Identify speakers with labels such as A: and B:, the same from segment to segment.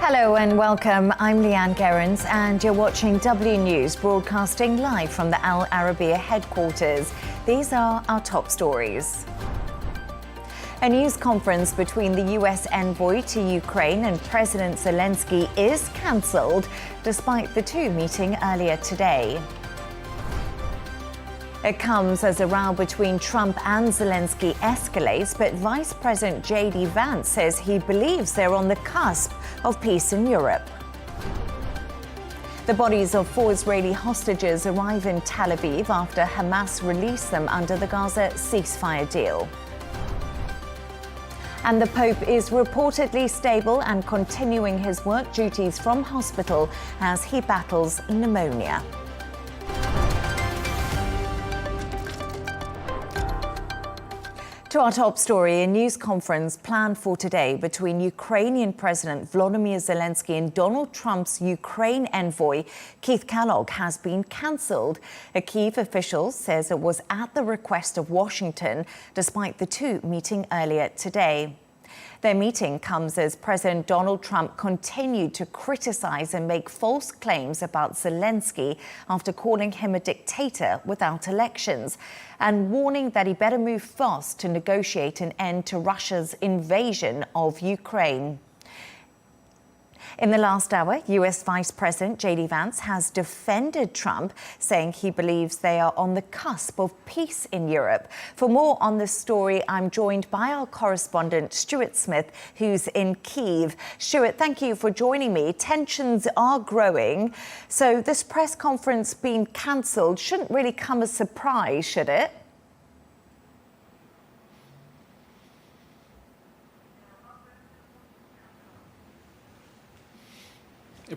A: Hello and welcome. I'm Leigh Ann Gerrans and you're watching W News, broadcasting live from the Al Arabiya headquarters. These are our top stories. A news conference between the US Envoy to Ukraine and President Zelenskyy is cancelled, despite the two meeting earlier today. It comes as a row between Trump and Zelenskyy escalates, but Vice President J.D. Vance says he believes they're on the cusp of peace in Europe. The bodies of 4 Israeli hostages arrive in Tel Aviv after Hamas released them under the Gaza ceasefire deal. And the Pope is reportedly stable and continuing his work duties from hospital as he battles pneumonia. To our top story, a news conference planned for today between Ukrainian President Volodyrmr Zelenskyy and Donald Trump's Ukraine envoy Keith Kellogg has been cancelled. A Kyiv official says it was at the request of Washington, despite the two meeting earlier today. Their meeting comes as President Donald Trump continued to criticize and make false claims about Zelenskyy after calling him a dictator without elections and warning that he better move fast to negotiate an end to Russia's invasion of Ukraine. In the last hour, US Vice President J.D. Vance has defended Trump, saying he believes they are on the cusp of peace in Europe. For more on this story, I'm joined by our correspondent, Stuart Smith, who's in Kyiv. Stuart, thank you for joining me. Tensions are growing, so this press conference being cancelled shouldn't really come as a surprise, should it?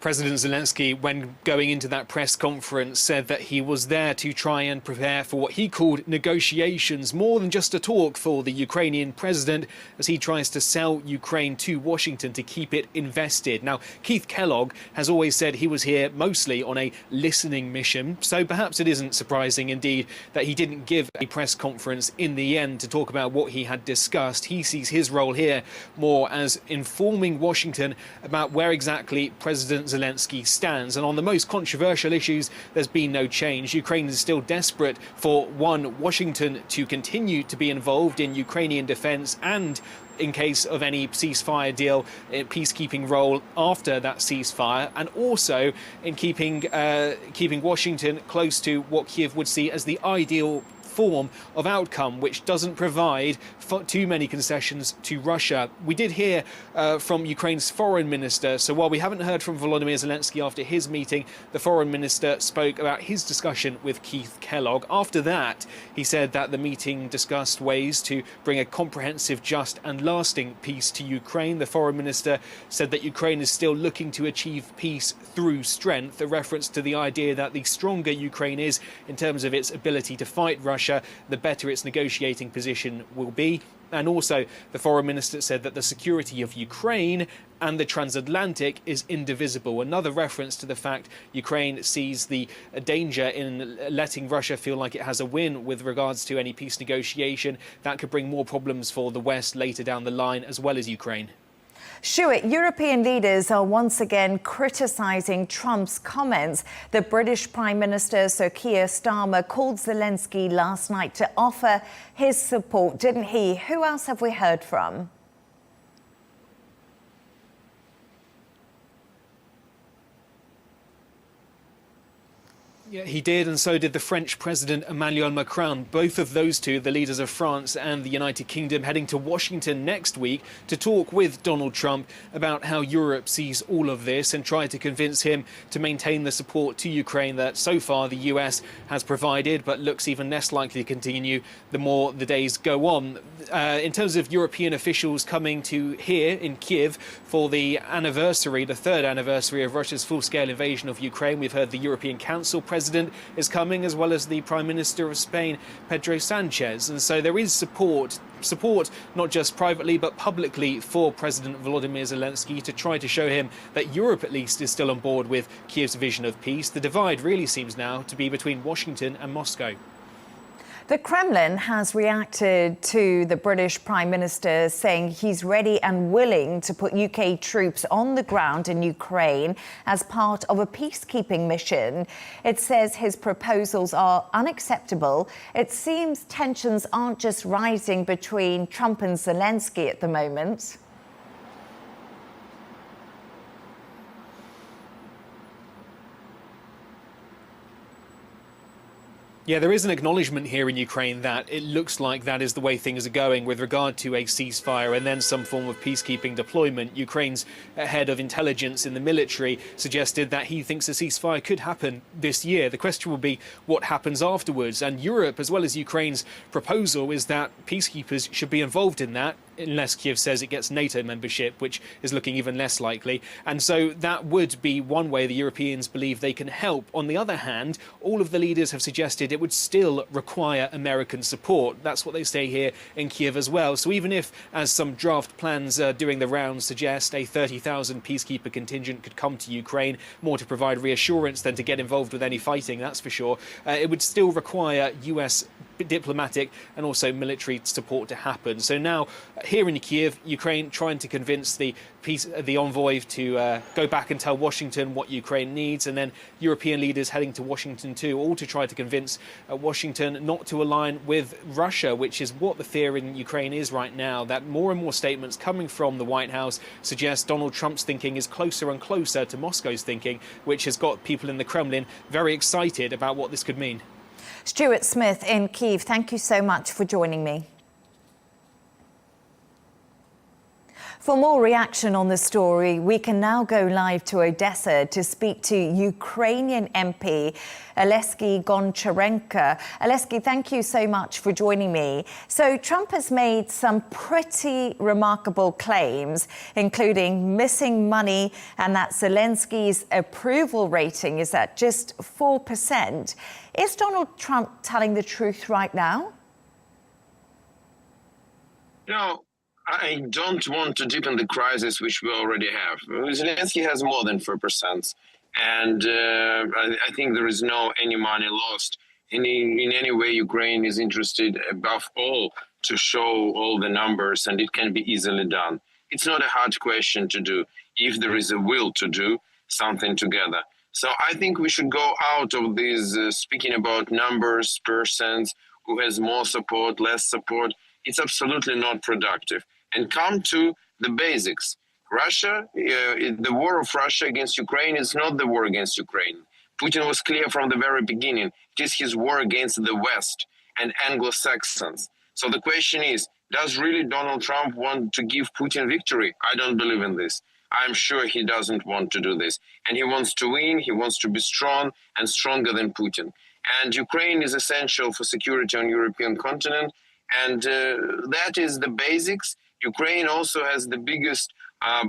B: President Zelenskyy, when going into that press conference, said that he was there to try and prepare for what he called negotiations, more than just a talk for the Ukrainian president, as he tries to sell Ukraine to Washington to keep it invested. Now, Keith Kellogg has always said he was here mostly on a listening mission, so perhaps it isn't surprising indeed that he didn't give a press conference in the end to talk about what he had discussed. He sees his role here more as informing Washington about where exactly President Zelenskyy stands, and on the most controversial issues there's been no change. Ukraine is still desperate for Washington to continue to be involved in Ukrainian defense and, in case of any ceasefire deal, a peacekeeping role after that ceasefire, and also in keeping Washington close to what Kyiv would see as the ideal form of outcome, which doesn't provide too many concessions to Russia. We did hear from Ukraine's foreign minister, so while we haven't heard from Volodymyr Zelenskyy after his meeting, the foreign minister spoke about his discussion with Keith Kellogg. After that, he said that the meeting discussed ways to bring a comprehensive, just and lasting peace to Ukraine. The foreign minister said that Ukraine is still looking to achieve peace through strength, a reference to the idea that the stronger Ukraine is in terms of its ability to fight Russia, the better its negotiating position will be. And also, the foreign minister said that the security of Ukraine and the transatlantic is indivisible. Another reference to the fact Ukraine sees the danger in letting Russia feel like it has a win with regards to any peace negotiation. That could bring more problems for the West later down the line, as well as Ukraine.
A: Stuart, European leaders are once again criticising Trump's comments. The British Prime Minister, Sir Keir Starmer, called Zelenskyy last night to offer his support, didn't he? Who else have we heard from?
B: Yeah, he did, and so did the French President Emmanuel Macron. Both of those two, the leaders of France and the United Kingdom, heading to Washington next week to talk with Donald Trump about how Europe sees all of this and try to convince him to maintain the support to Ukraine that so far the US has provided, but looks even less likely to continue the more the days go on. In terms of European officials coming to here in Kyiv for the anniversary, the third anniversary of Russia's full-scale invasion of Ukraine, we've heard the European Council President is coming, as well as the Prime Minister of Spain, Pedro Sanchez. And so there is support not just privately but publicly for President Volodymyr Zelenskyy to try to show him that Europe at least is still on board with Kyiv's vision of peace. The divide really seems now to be between Washington and Moscow.
A: The Kremlin has reacted to the British Prime Minister saying he's ready and willing to put UK troops on the ground in Ukraine as part of a peacekeeping mission. It says his proposals are unacceptable. It seems tensions aren't just rising between Trump and Zelenskyy at the moment.
B: Yeah, there is an acknowledgement here in Ukraine that it looks like that is the way things are going with regard to a ceasefire and then some form of peacekeeping deployment. Ukraine's head of intelligence in the military suggested that he thinks a ceasefire could happen this year. The question will be what happens afterwards. And Europe, as well as Ukraine's proposal, is that peacekeepers should be involved in that, unless Kyiv says it gets NATO membership, which is looking even less likely. And so that would be one way the Europeans believe they can help. On the other hand, all of the leaders have suggested it would still require American support. That's what they say here in Kyiv as well. So even if, as some draft plans doing the rounds suggest, a 30,000 peacekeeper contingent could come to Ukraine, more to provide reassurance than to get involved with any fighting, that's for sure, it would still require US diplomatic and also military support to happen. So now, here in Kyiv, Ukraine trying to convince the envoy to go back and tell Washington what Ukraine needs, and then European leaders heading to Washington too, all to try to convince Washington not to align with Russia, which is what the fear in Ukraine is right now, that more and more statements coming from the White House suggest Donald Trump's thinking is closer and closer to Moscow's thinking, which has got people in the Kremlin very excited about what this could mean.
A: Stuart Smith in Kyiv, thank you so much for joining me. For more reaction on the story, we can now go live to Odessa to speak to Ukrainian MP Oleksii Goncharenko. Oleksii, thank you so much for joining me. So Trump has made some pretty remarkable claims, including missing money and that Zelenskyy's approval rating is at just 4%. Is Donald Trump telling the truth right now?
C: No. I don't want to deepen the crisis which we already have. Zelenskyy has more than 4%, and I think there is no any money lost. In any way, Ukraine is interested, above all, to show all the numbers, and it can be easily done. It's not a hard question to do if there is a will to do something together. So I think we should go out of this speaking about numbers, persons, who has more support, less support. It's absolutely not productive. And come to the basics. Russia, the war of Russia against Ukraine is not the war against Ukraine. Putin was clear from the very beginning. It is his war against the West and Anglo-Saxons. So the question is, does really Donald Trump want to give Putin victory? I don't believe in this. I'm sure he doesn't want to do this. And he wants to win, he wants to be strong and stronger than Putin. And Ukraine is essential for security on European continent. And that is the basics. Ukraine also has the biggest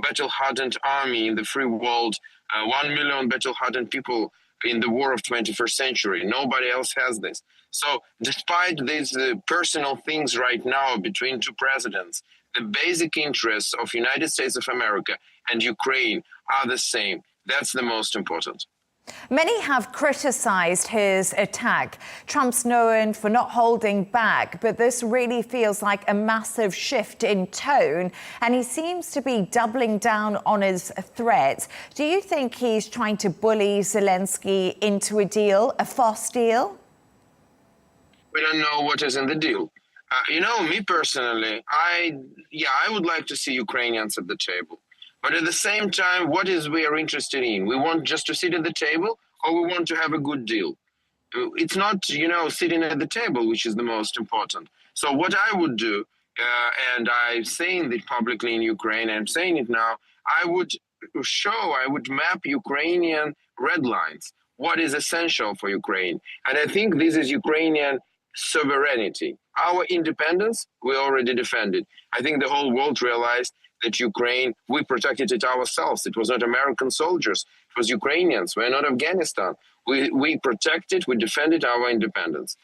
C: battle-hardened army in the free world, 1 million battle-hardened people in the war of 21st century. Nobody else has this. So despite these personal things right now between two presidents, the basic interests of United States of America and Ukraine are the same. That's the most important.
A: Many have criticized his attack. Trump's known for not holding back, but this really feels like a massive shift in tone, and he seems to be doubling down on his threats. Do you think he's trying to bully Zelenskyy into a deal, a fast deal?
C: We don't know what is in the deal. Me personally, I would like to see Ukrainians at the table. But at the same time, what is we are interested in? We want just to sit at the table, or we want to have a good deal? It's not, sitting at the table, which is the most important. So what I would do, and I'm saying it publicly in Ukraine, I'm saying it now, I would map Ukrainian red lines, what is essential for Ukraine. And I think this is Ukrainian sovereignty. Our independence, we already defended. I think the whole world realized that Ukraine, we protected it ourselves. It was not American soldiers, it was Ukrainians. We're not Afghanistan. We protected, we defended our independence.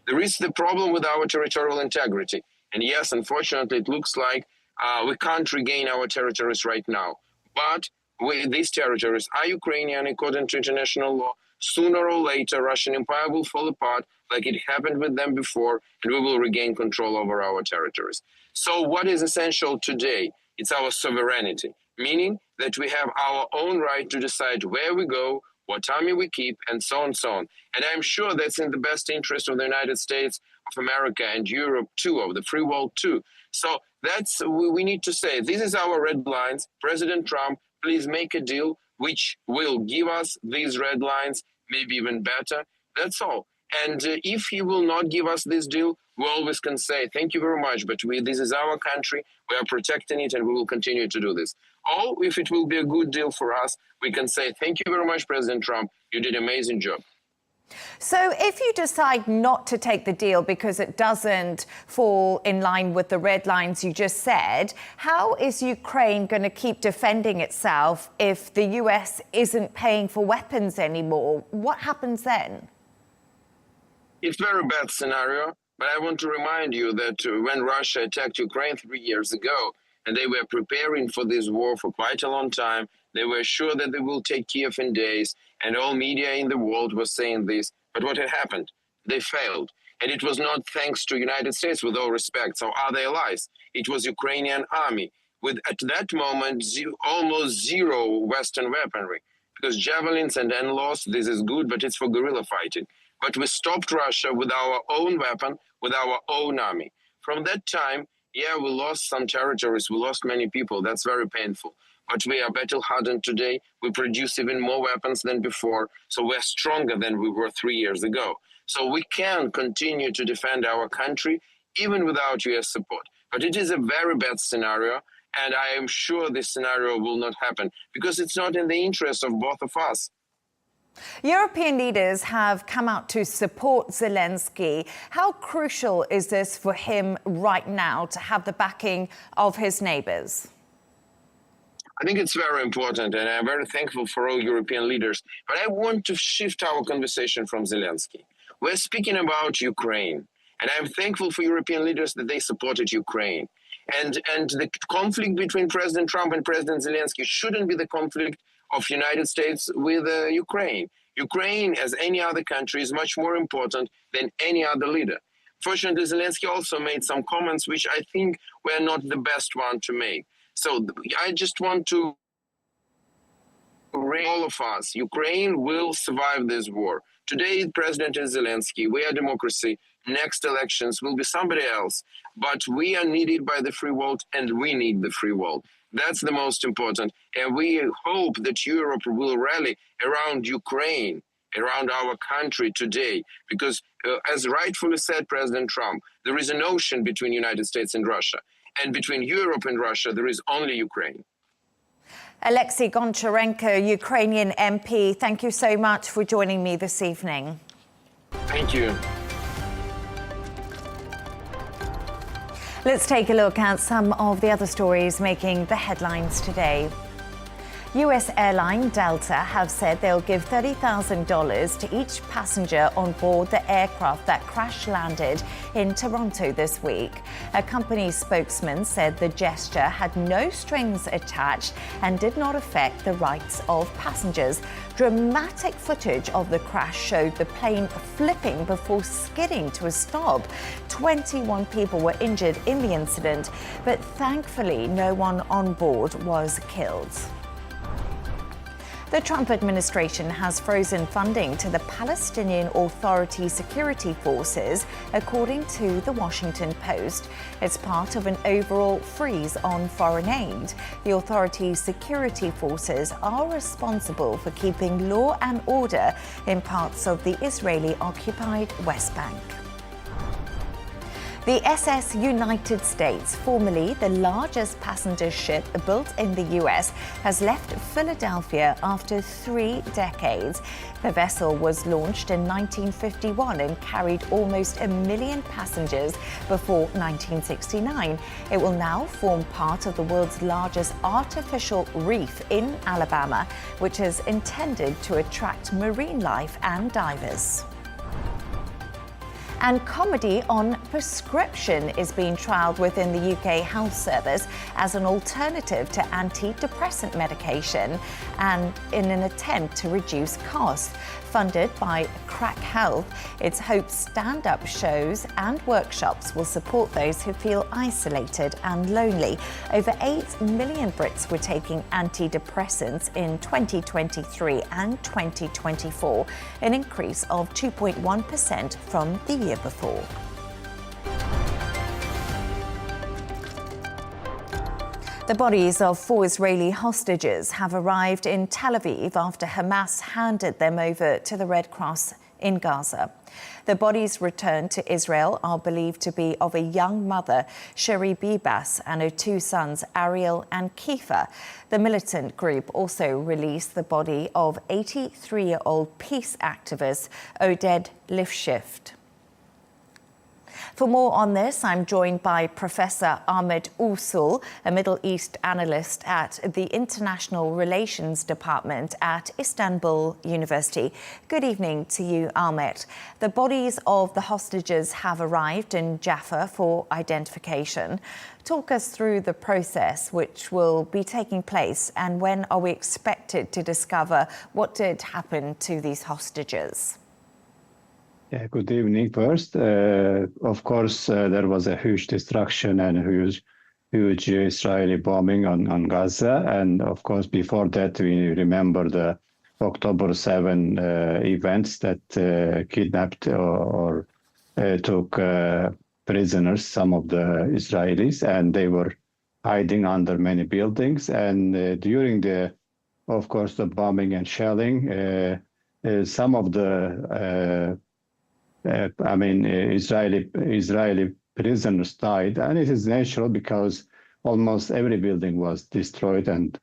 C: There is the problem with our territorial integrity. And yes, unfortunately, it looks like we can't regain our territories right now. But these territories are Ukrainian according to international law. sooner or later, Russian empire will fall apart like it happened with them before, and we will regain control over our territories. So what is essential today? It's our sovereignty, meaning that we have our own right to decide where we go, what army we keep, and so on and so on. And I'm sure that's in the best interest of the United States of America and Europe too, of the free world too. So that's, we need to say, this is our red lines. President Trump, please make a deal which will give us these red lines, maybe even better. That's all. And if he will not give us this deal, we always can say, thank you very much, but this is our country, we are protecting it, and we will continue to do this. Or if it will be a good deal for us, we can say, thank you very much, President Trump, you did an amazing job.
A: So if you decide not to take the deal because it doesn't fall in line with the red lines you just said, how is Ukraine going to keep defending itself if the US isn't paying for weapons anymore? What happens then?
C: It's a very bad scenario, but I want to remind you that when Russia attacked Ukraine 3 years ago, and they were preparing for this war for quite a long time, they were sure that they will take Kyiv in days, and all media in the world was saying this. But what had happened? They failed. And it was not thanks to the United States, with all respect, so other allies. It was Ukrainian army with, at that moment, almost zero Western weaponry. Because javelins and Analyst, this is good, but it's for guerrilla fighting. But we stopped Russia with our own weapon, with our own army. From that time, yeah, we lost some territories, we lost many people, that's very painful. But we are battle-hardened today, we produce even more weapons than before, so we're stronger than we were 3 years ago. So we can continue to defend our country, even without US support. But it is a very bad scenario, and I am sure this scenario will not happen, because it's not in the interest of both of us.
A: European leaders have come out to support Zelenskyy. How crucial is this for him right now to have the backing of his neighbours?
C: I think it's very important, and I'm very thankful for all European leaders. But I want to shift our conversation from Zelenskyy. We're speaking about Ukraine, and I'm thankful for European leaders that they supported Ukraine. And the conflict between President Trump and President Zelenskyy shouldn't be the conflict of the United States with Ukraine. Ukraine, as any other country, is much more important than any other leader. Fortunately, Zelenskyy also made some comments which I think were not the best one to make. So I just want to all of us, Ukraine will survive this war. Today, President is Zelenskyy. We are democracy. Next elections will be somebody else. But we are needed by the free world, and we need the free world. That's the most important. And we hope that Europe will rally around Ukraine, around our country today. Because as rightfully said President Trump, there is an ocean between the United States and Russia. And between Europe and Russia, there is only Ukraine.
A: Oleksii Goncharenko, Ukrainian MP, thank you so much for joining me this evening.
C: Thank you.
A: Let's take a look at some of the other stories making the headlines today. US airline Delta have said they'll give $30,000 to each passenger on board the aircraft that crash-landed in Toronto this week. A company spokesman said the gesture had no strings attached and did not affect the rights of passengers. Dramatic footage of the crash showed the plane flipping before skidding to a stop. 21 people were injured in the incident, but thankfully no one on board was killed. The Trump administration has frozen funding to the Palestinian Authority security forces, according to the Washington Post. It's part of an overall freeze on foreign aid. The Authority security forces are responsible for keeping law and order in parts of the Israeli-occupied West Bank. The SS United States, formerly the largest passenger ship built in the US, has left Philadelphia after 3 decades. The vessel was launched in 1951 and carried almost 1 million passengers before 1969. It will now form part of the world's largest artificial reef in Alabama, which is intended to attract marine life and divers. And comedy on prescription is being trialled within the UK Health Service as an alternative to antidepressant medication and in an attempt to reduce costs. Funded by Crack Health, its hopes stand-up shows and workshops will support those who feel isolated and lonely. Over 8 million Brits were taking antidepressants in 2023 and 2024, an increase of 2.1% from the year before. The bodies of 4 Israeli hostages have arrived in Tel Aviv after Hamas handed them over to the Red Cross in Gaza. The bodies returned to Israel are believed to be of a young mother, Sheri Bibas, and her 2 sons, Ariel and Kiefer. The militant group also released the body of 83-year-old peace activist Oded Lifshift. For more on this, I'm joined by Professor Ahmet Uysal, a Middle East analyst at the International Relations Department at Istanbul University. Good evening to you, Ahmet. The bodies of the hostages have arrived in Jaffa for identification. Talk us through the process which will be taking place, and when are we expected to discover what did happen to these hostages?
D: Yeah, good evening first. Of course, there was a huge destruction and huge Israeli bombing on Gaza. And of course, before that, we remember the October 7 events that kidnapped or took prisoners, some of the Israelis, and they were hiding under many buildings. And during of course, the bombing and shelling, some of the Israeli prisoners died, and it is natural because almost every building was destroyed, and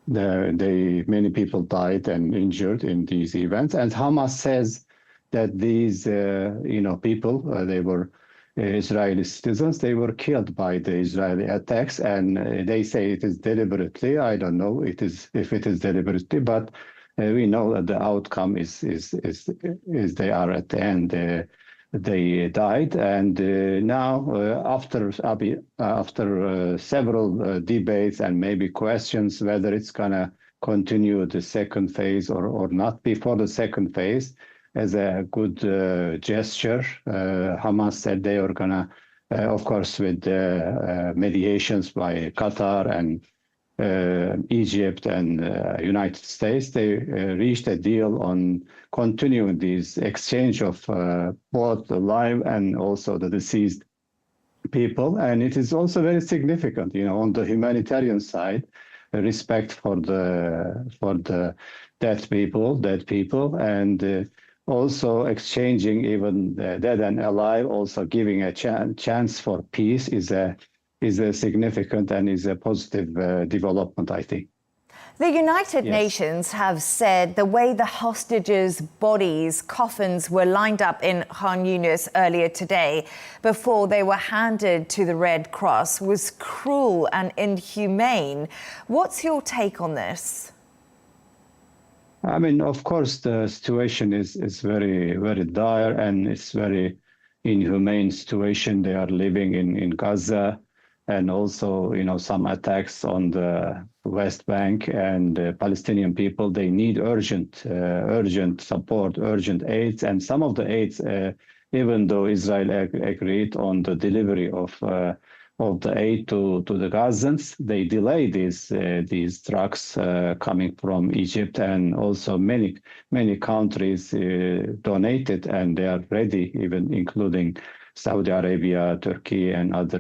D: many people died and injured in these events. And Hamas says that these people, they were Israeli citizens, they were killed by the Israeli attacks, and they say it is deliberately. I don't know if it is deliberately, but we know that the outcome is they are at the end. They died, and now after several debates and maybe questions whether it's gonna continue the second phase or not, before the second phase, as a good gesture, Hamas said they are gonna, of course, with mediations by Qatar and Egypt and United States, they reached a deal on continuing this exchange of both the live and also the deceased people. And it is also very significant, on the humanitarian side, respect for the dead people, and also exchanging even dead and alive, also giving a chance for peace is a significant and is a positive development, I think.
A: The United Nations have said the way the hostages' bodies, coffins, were lined up in Khan Yunis earlier today before they were handed to the Red Cross was cruel and inhumane. What's your take on this?
D: Of course, the situation is very, very dire, and it's very inhumane situation they are living in Gaza. And also, some attacks on the West Bank, and Palestinian people, they need urgent support, urgent aids. And some of the aids, even though Israel agreed on the delivery of the aid to the Gazans, they delay these trucks coming from Egypt, and also many countries donated, and they are ready, even including Saudi Arabia, Turkey, and other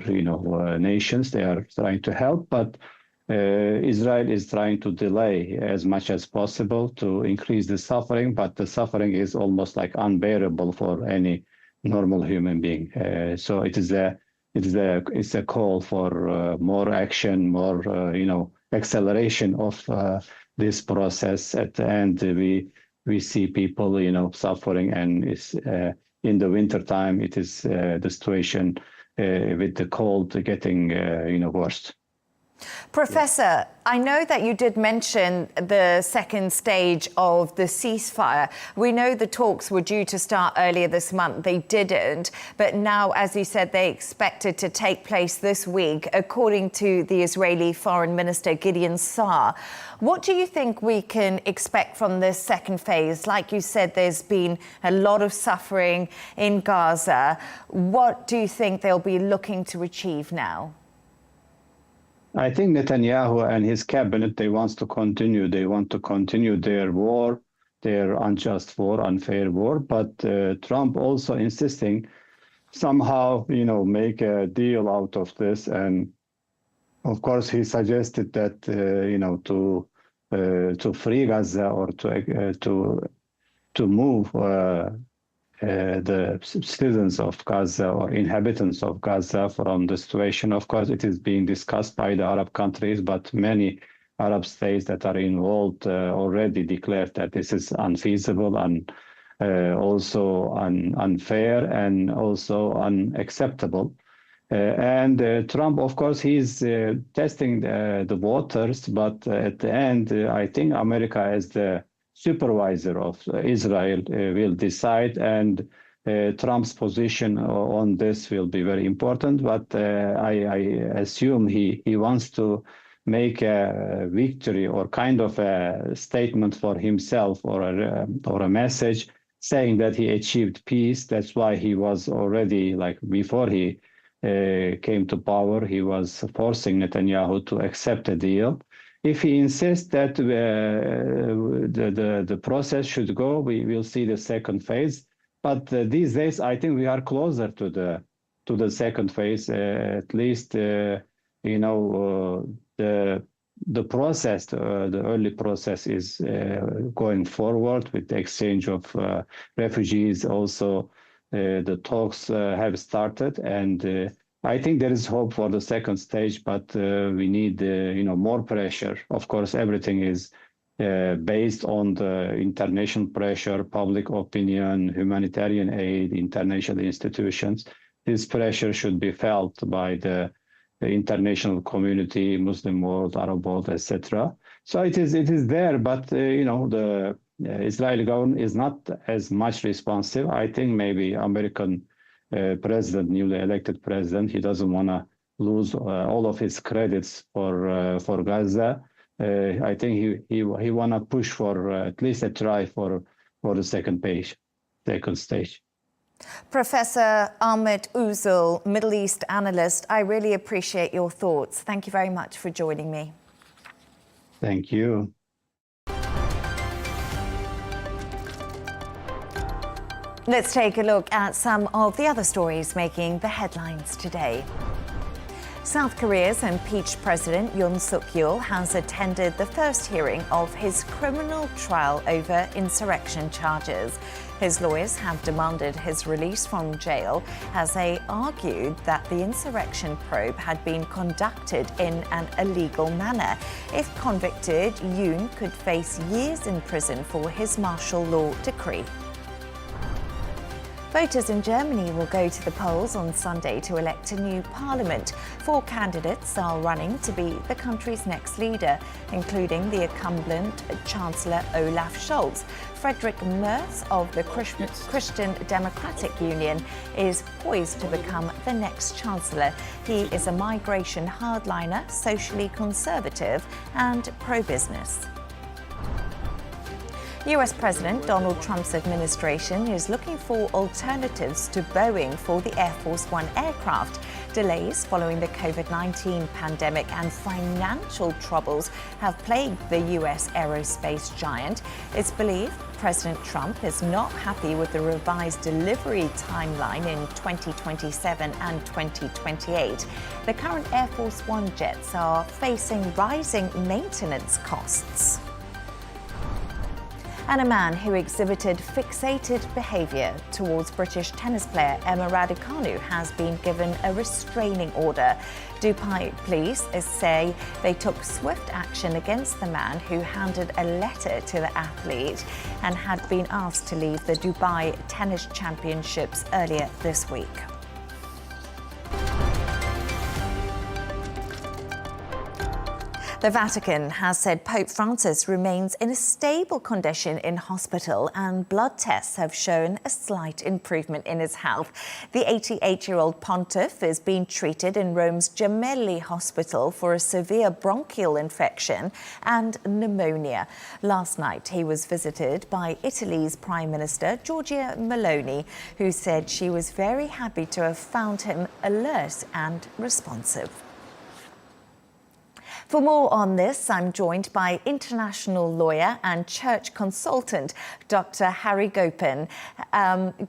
D: nations. They are trying to help, but Israel is trying to delay as much as possible to increase the suffering. But the suffering is almost like unbearable for any normal human being. So it's a call for more action, more acceleration of this process. At the end, we see people suffering, and it's in the winter time, it is the situation with the cold getting worse.
A: Professor, I know that you did mention the second stage of the ceasefire. We know the talks were due to start earlier this month. They didn't. But now, as you said, they expected to take place this week, according to the Israeli Foreign Minister Gideon Saar. What do you think we can expect from this second phase? Like you said, there's been a lot of suffering in Gaza. What do you think they'll be looking to achieve now?
D: I think Netanyahu and his cabinet, they want to continue their war, their unjust war, unfair war. But Trump also insisting somehow, make a deal out of this. And of course, he suggested that, to free Gaza or to move the citizens of Gaza or inhabitants of Gaza from the situation. Of course, it is being discussed by the Arab countries, but many Arab states that are involved already declared that this is unfeasible and also unfair and also unacceptable. And Trump, of course, he's testing the waters, but at the end, I think America as the supervisor of Israel will decide, and Trump's position on this will be very important. But I assume he wants to make a victory or kind of a statement for himself or a message saying that he achieved peace. That's why he was already, like before he came to power, he was forcing Netanyahu to accept a deal. If he insists that the process should go, we will see the second phase. But these days, I think we are closer to the second phase. At least, the process, the early process is going forward with the exchange of refugees. Also, the talks have started, and I think there is hope for the second stage, but we need, more pressure. Of course, everything is based on the international pressure, public opinion, humanitarian aid, international institutions. This pressure should be felt by the international community, Muslim world, Arab world, etc. So it is there, but the Israeli government is not as much responsive. I think maybe American president, newly elected president, he doesn't want to lose all of his credits for Gaza. I think he want to push for at least a try for the second stage.
A: Professor Ahmet Uysal, Middle East analyst, I really appreciate your thoughts. Thank you very much for joining me.
D: Thank you.
A: Let's take a look at some of the other stories making the headlines today. South Korea's impeached President Yoon Suk-yeol has attended the first hearing of his criminal trial over insurrection charges. His lawyers have demanded his release from jail as they argued that the insurrection probe had been conducted in an illegal manner. If convicted, Yoon could face years in prison for his martial law decree. Voters in Germany will go to the polls on Sunday to elect a new parliament. 4 candidates are running to be the country's next leader, including the incumbent Chancellor Olaf Scholz. Friedrich Merz of the Christian Democratic Union is poised to become the next chancellor. He is a migration hardliner, socially conservative and pro-business. US President Donald Trump's administration is looking for alternatives to Boeing for the Air Force One aircraft. Delays following the COVID-19 pandemic and financial troubles have plagued the US aerospace giant. It's believed President Trump is not happy with the revised delivery timeline in 2027 and 2028. The current Air Force One jets are facing rising maintenance costs. And a man who exhibited fixated behaviour towards British tennis player Emma Raducanu has been given a restraining order. Dubai police say they took swift action against the man who handed a letter to the athlete and had been asked to leave the Dubai Tennis Championships earlier this week. The Vatican has said Pope Francis remains in a stable condition in hospital, and blood tests have shown a slight improvement in his health. The 88-year-old pontiff is being treated in Rome's Gemelli Hospital for a severe bronchial infection and pneumonia. Last night, he was visited by Italy's Prime Minister, Giorgia Meloni, who said she was very happy to have found him alert and responsive. For more on this, I'm joined by international lawyer and church consultant, Dr. Hagopian.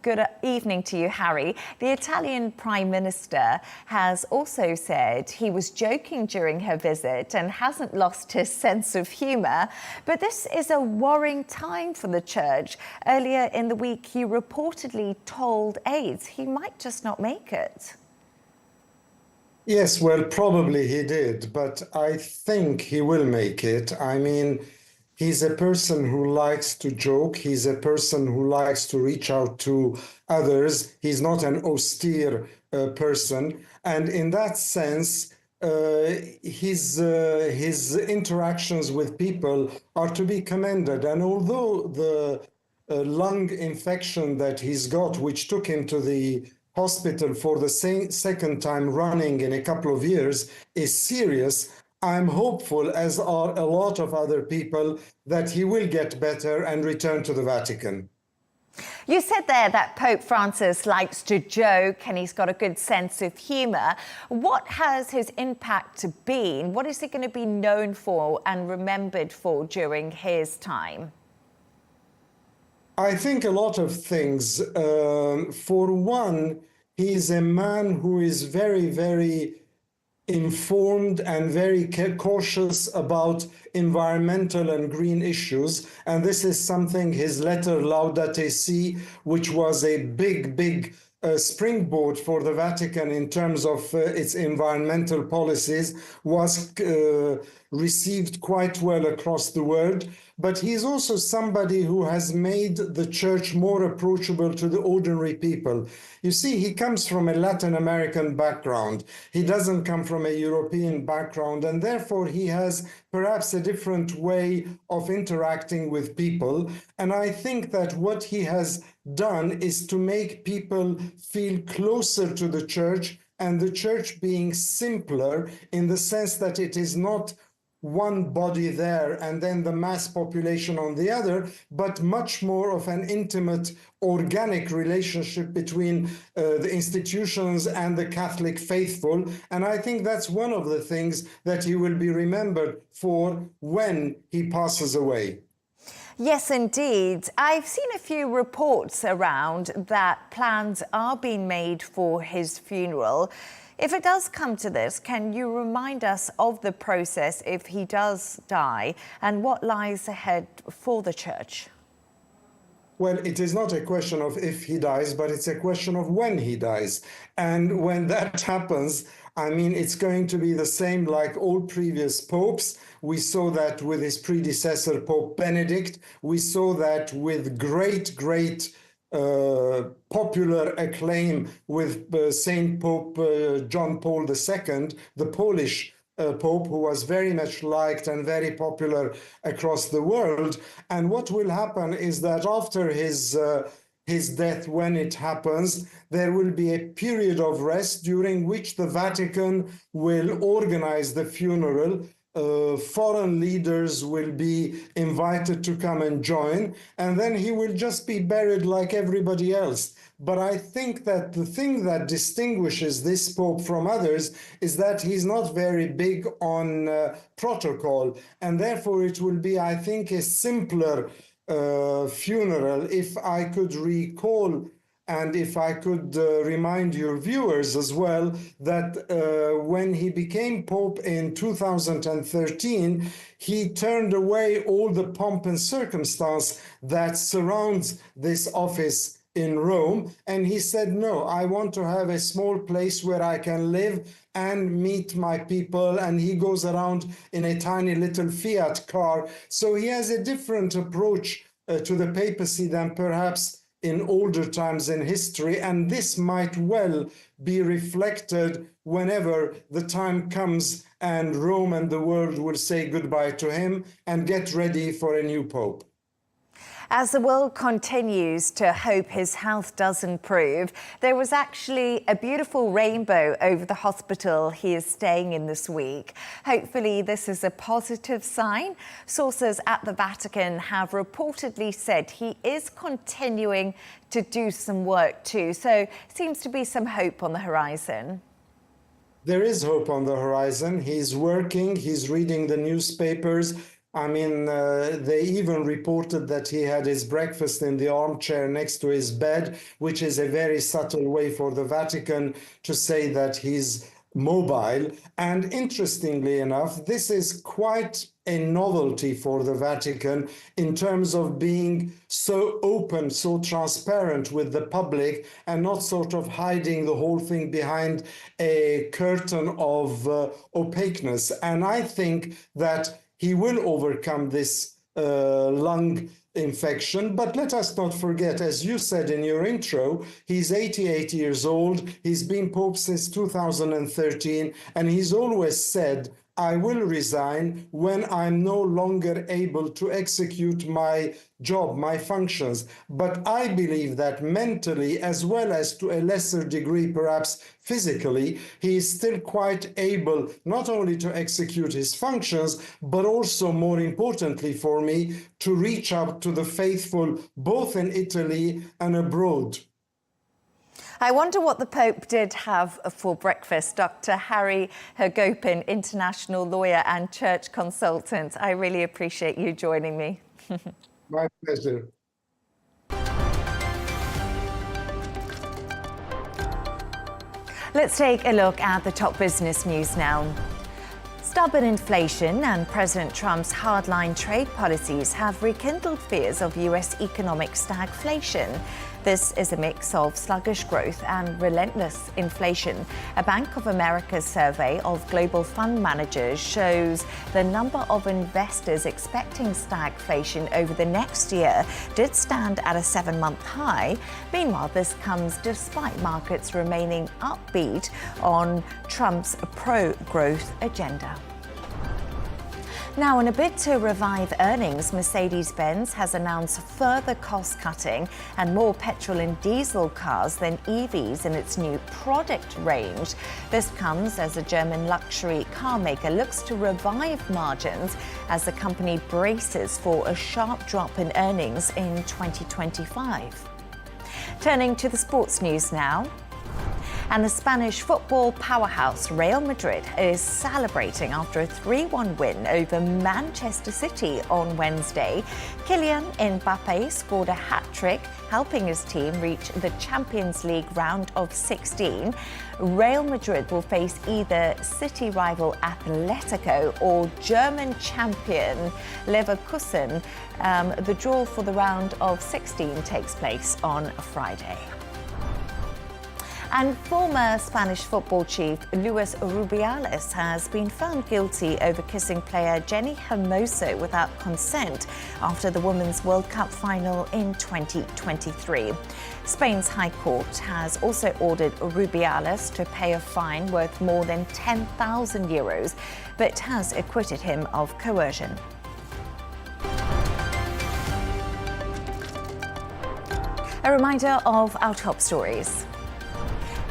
A: Good evening to you, Harry. The Italian Prime Minister has also said he was joking during her visit and hasn't lost his sense of humour. But this is a worrying time for the church. Earlier in the week, he reportedly told aides he might just not make it.
E: Yes, well, probably he did, but I think he will make it. I mean, he's a person who likes to joke. He's a person who likes to reach out to others. He's not an austere person. And in that sense, his interactions with people are to be commended. And although the lung infection that he's got, which took him to the hospital for the second time running in a couple of years, is serious, I'm hopeful, as are a lot of other people, that he will get better and return to the Vatican.
A: You said there that Pope Francis likes to joke and he's got a good sense of humour. What has his impact been? What is he going to be known for and remembered for during his time?
E: I think a lot of things. For one, he is a man who is very, very informed and very cautious about environmental and green issues. And this is something his letter Laudate Si, which was a big springboard for the Vatican in terms of its environmental policies, was received quite well across the world. But he's also somebody who has made the church more approachable to the ordinary people. You see, he comes from a Latin American background. He doesn't come from a European background, and therefore he has perhaps a different way of interacting with people. And I think that what he has done is to make people feel closer to the church, and the church being simpler in the sense that it is not one body there and then the mass population on the other, but much more of an intimate, organic relationship between the institutions and the Catholic faithful. And I think that's one of the things that he will be remembered for when he passes away.
A: Yes, indeed. I've seen a few reports around that plans are being made for his funeral. If it does come to this, can you remind us of the process if he does die and what lies ahead for the church?
E: Well, it is not a question of if he dies, but it's a question of when he dies. And when that happens, I mean, it's going to be the same like all previous popes. We saw that with his predecessor, Pope Benedict. We saw that with great popular acclaim with Saint Pope John Paul II, the Polish Pope, who was very much liked and very popular across the world. And what will happen is that after his death, when it happens, there will be a period of rest during which the Vatican will organize the funeral. Foreign leaders will be invited to come and join, and then he will just be buried like everybody else. But I think that the thing that distinguishes this Pope from others is that he's not very big on protocol, and therefore it will be, I think, a simpler funeral. If I could recall, and if I could remind your viewers as well, that when he became Pope in 2013, he turned away all the pomp and circumstance that surrounds this office in Rome. And he said, no, I want to have a small place where I can live and meet my people. And he goes around in a tiny little Fiat car. So he has a different approach to the papacy than perhaps in older times in history, and this might well be reflected whenever the time comes and Rome and the world will say goodbye to him and get ready for a new pope.
A: As the world continues to hope his health does improve, there was actually a beautiful rainbow over the hospital he is staying in this week. Hopefully this is a positive sign. Sources at the Vatican have reportedly said he is continuing to do some work too, so seems to be some hope on the horizon.
E: There is hope on the horizon. He's working, he's reading the newspapers. I mean, they even reported that he had his breakfast in the armchair next to his bed, which is a very subtle way for the Vatican to say that he's mobile. And interestingly enough, this is quite a novelty for the Vatican in terms of being so open, so transparent with the public and not sort of hiding the whole thing behind a curtain of opaqueness. And I think that he will overcome this lung infection. But let us not forget, as you said in your intro, he's 88 years old. He's been Pope since 2013, and he's always said, I will resign when I'm no longer able to execute my job, my functions. But I believe that mentally, as well as to a lesser degree, perhaps physically, he is still quite able not only to execute his functions, but also, more importantly for me, to reach out to the faithful, both in Italy and abroad.
A: I wonder what the Pope did have for breakfast. Dr. Harry Hagopian, international lawyer and church consultant. I really appreciate you joining me.
E: My pleasure.
A: Let's take a look at the top business news now. Stubborn inflation and President Trump's hardline trade policies have rekindled fears of US economic stagflation. This is a mix of sluggish growth and relentless inflation. A Bank of America survey of global fund managers shows the number of investors expecting stagflation over the next year did stand at a 7-month high. Meanwhile, this comes despite markets remaining upbeat on Trump's pro-growth agenda. Now, in a bid to revive earnings, Mercedes-Benz has announced further cost-cutting and more petrol and diesel cars than EVs in its new product range. This comes as the German luxury car maker looks to revive margins as the company braces for a sharp drop in earnings in 2025. Turning to the sports news now. And the Spanish football powerhouse Real Madrid is celebrating after a 3-1 win over Manchester City on Wednesday. Kylian Mbappe scored a hat-trick, helping his team reach the Champions League round of 16. Real Madrid will face either City rival Atletico or German champion Leverkusen. The draw for the round of 16 takes place on Friday. And former Spanish football chief Luis Rubiales has been found guilty over kissing player Jenny Hermoso without consent after the Women's World Cup final in 2023. Spain's High Court has also ordered Rubiales to pay a fine worth more than €10,000, but has acquitted him of coercion. A reminder of our top stories.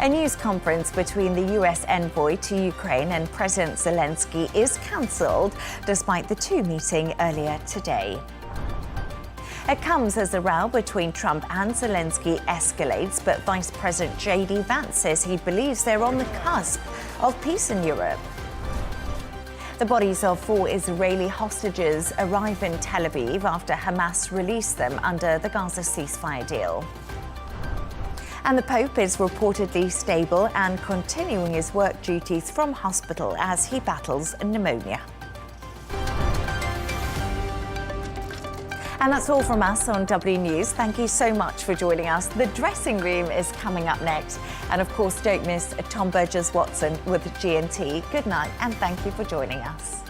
A: A news conference between the US Envoy to Ukraine and President Zelenskyy is cancelled, despite the two meeting earlier today. It comes as the row between Trump and Zelenskyy escalates, but Vice President J.D. Vance says he believes they're on the cusp of peace in Europe. The bodies of 4 Israeli hostages arrive in Tel Aviv after Hamas released them under the Gaza ceasefire deal. And the Pope is reportedly stable and continuing his work duties from hospital as he battles pneumonia. And that's all from us on W News. Thank you so much for joining us. The Dressing Room is coming up next. And of course, don't miss Tom Burgess-Watson with GNT. Good night and thank you for joining us.